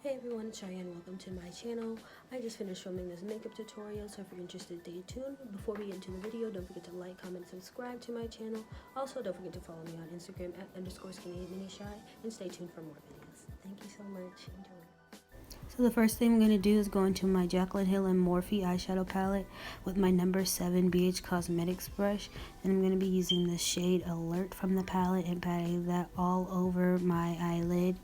Hey everyone, it's Cheyanne. Welcome to my channel. I just finished filming this makeup tutorial, so if you're interested, stay tuned. Before we get into the video, don't forget to like, comment, and subscribe to my channel. Also, don't forget to follow me on Instagram at _skinny_minishy and stay tuned for more videos. Thank you so much. Enjoy. So the first thing I'm going to do is go into my Jaclyn Hill and Morphe eyeshadow palette with my number 7 BhCosmetics brush, and I'm going to be using the shade Alert from the palette and patting that all over my eyelid.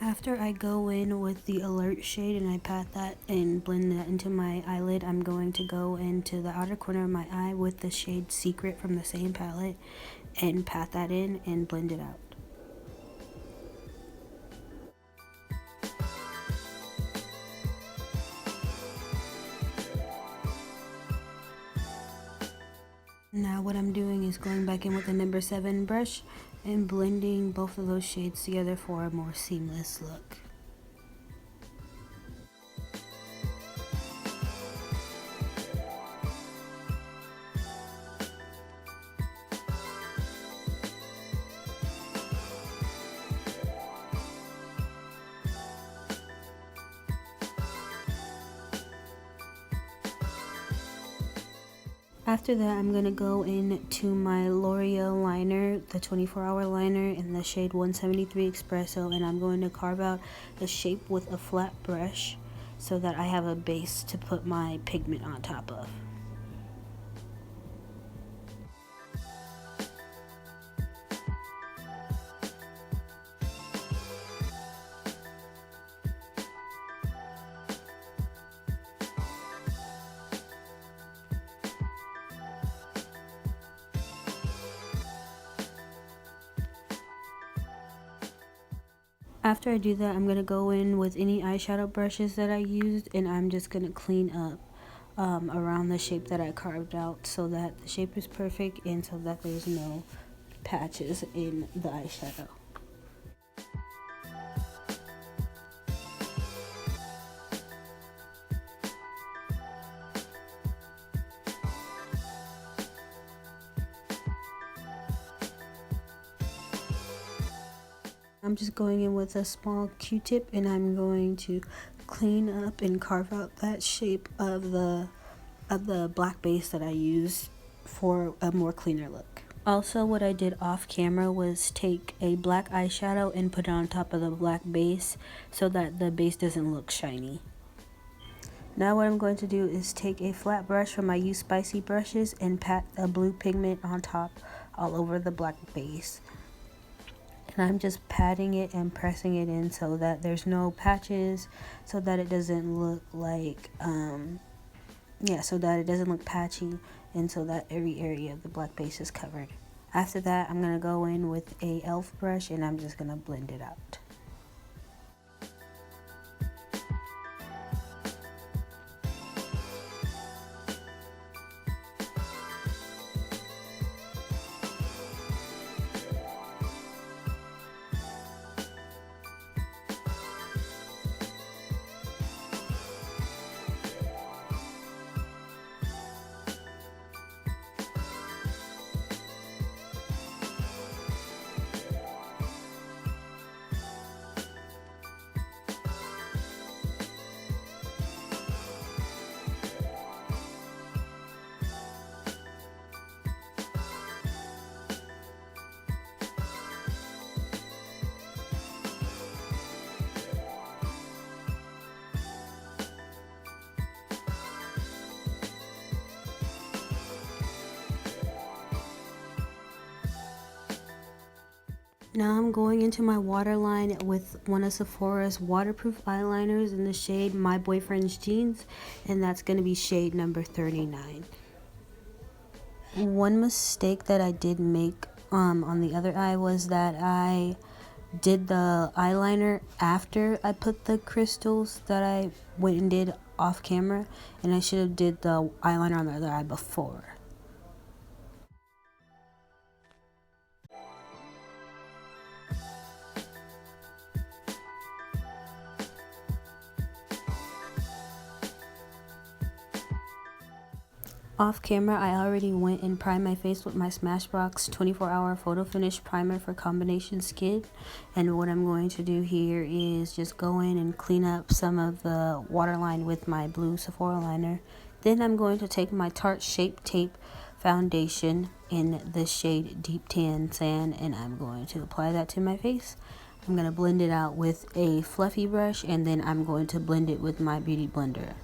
After I go in with the Alert shade and I pat that and blend that into my eyelid, I'm going to go into the outer corner of my eye with the shade Secret from the same palette and pat that in and blend it out. Now what I'm doing is going back in with the number 7 brush and blending both of those shades together for a more seamless look. After that, I'm going to go into my L'Oreal liner, the 24-hour liner in the shade 173 Espresso, and I'm going to carve out a shape with a flat brush so that I have a base to put my pigment on top of. After I do that, I'm going to go in with any eyeshadow brushes that I used, and I'm just going to clean up around the shape that I carved out so that the shape is perfect and so that there's no patches in the eyeshadow. I'm just going in with a small Q-tip and I'm going to clean up and carve out that shape of the black base that I used for a more cleaner look. Also, what I did off camera was take a black eyeshadow and put it on top of the black base so that the base doesn't look shiny. Now what I'm going to do is take a flat brush from my Use Spicy brushes and pat a blue pigment on top all over the black base. And I'm just patting it and pressing it in so that there's no patches, so that it doesn't look like, so that it doesn't look patchy, and so that every area of the black base is covered. After that, I'm going to go in with a e.l.f. brush and I'm just going to blend it out. Now I'm going into my waterline with one of Sephora's waterproof eyeliners in the shade My Boyfriend's Jeans, and that's going to be shade number 39. One mistake that I did make on the other eye was that I did the eyeliner after I put the crystals that I went and did off camera, and I should have did the eyeliner on the other eye before. Off camera, I already went and primed my face with my Smashbox 24-hour photo finish primer for combination skin. And what I'm going to do here is just go in and clean up some of the waterline with my blue Sephora liner. Then I'm going to take my Tarte Shape Tape foundation in the shade Deep Tan Sand, and I'm going to apply that to my face. I'm going to blend it out with a fluffy brush, and then I'm going to blend it with my beauty blender.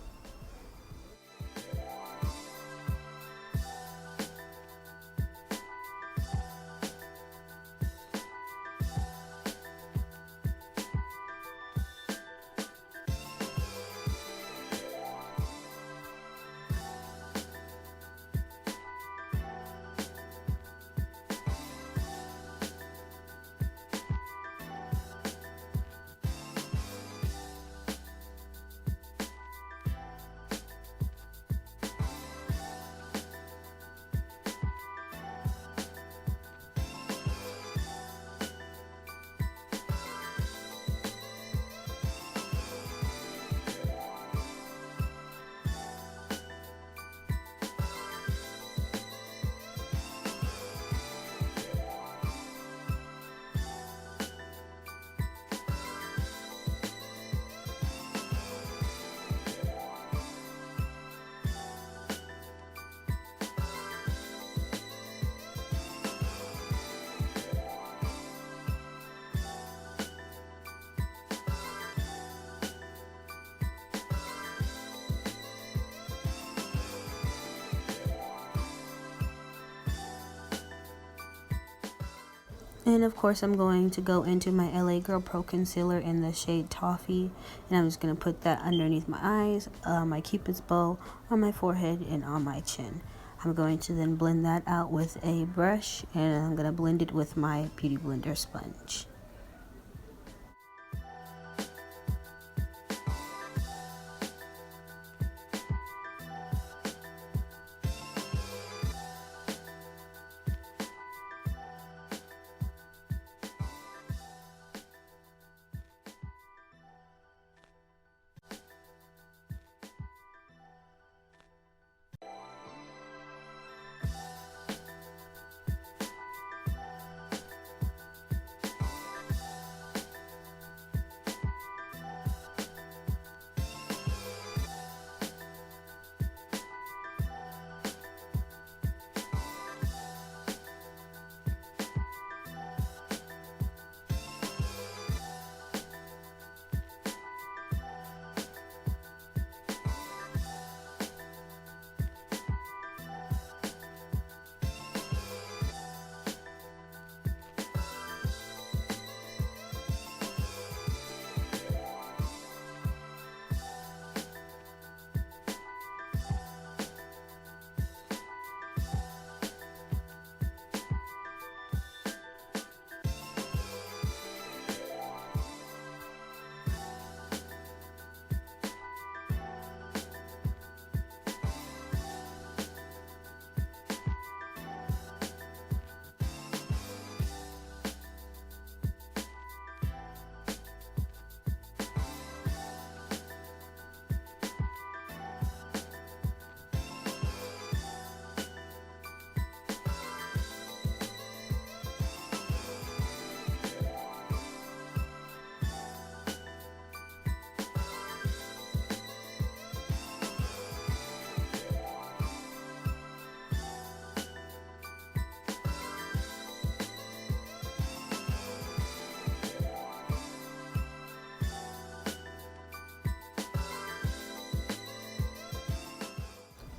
And of course, I'm going to go into my LA Girl Pro Concealer in the shade Toffee, and I'm just going to put that underneath my eyes, my Cupid's bow, on my forehead, and on my chin. I'm going to then blend that out with a brush, and I'm going to blend it with my Beauty Blender sponge.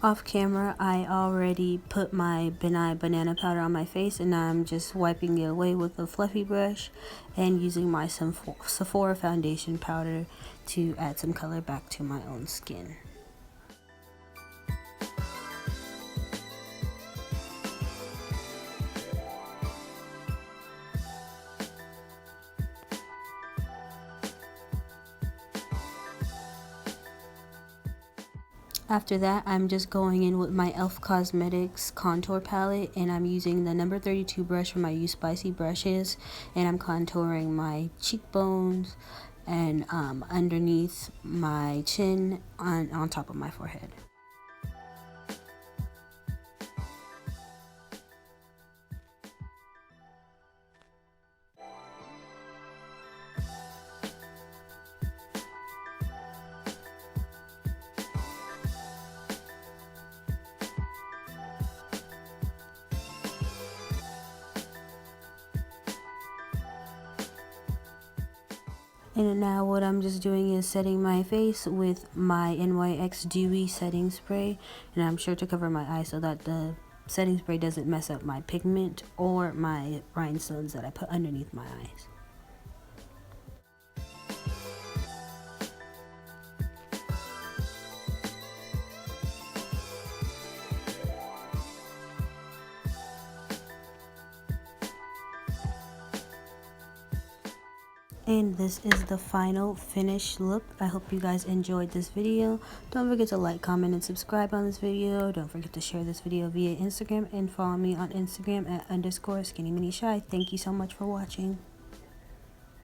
Off camera, I already put my Benai banana powder on my face, and now I'm just wiping it away with a fluffy brush and using my Sephora foundation powder to add some color back to my own skin. After that, I'm just going in with my BhCosmetics contour palette, and I'm using the number 32 brush from my Use Spicy brushes, and I'm contouring my cheekbones and underneath my chin on top of my forehead. And now what I'm just doing is setting my face with my NYX Dewy setting spray, and I'm sure to cover my eyes so that the setting spray doesn't mess up my pigment or my rhinestones that I put underneath my eyes. And this is the final finished look. I hope you guys enjoyed this video. Don't forget to like, comment, and subscribe on this video. Don't forget to share this video via Instagram and follow me on Instagram at _skinnyminishy. Thank you so much for watching.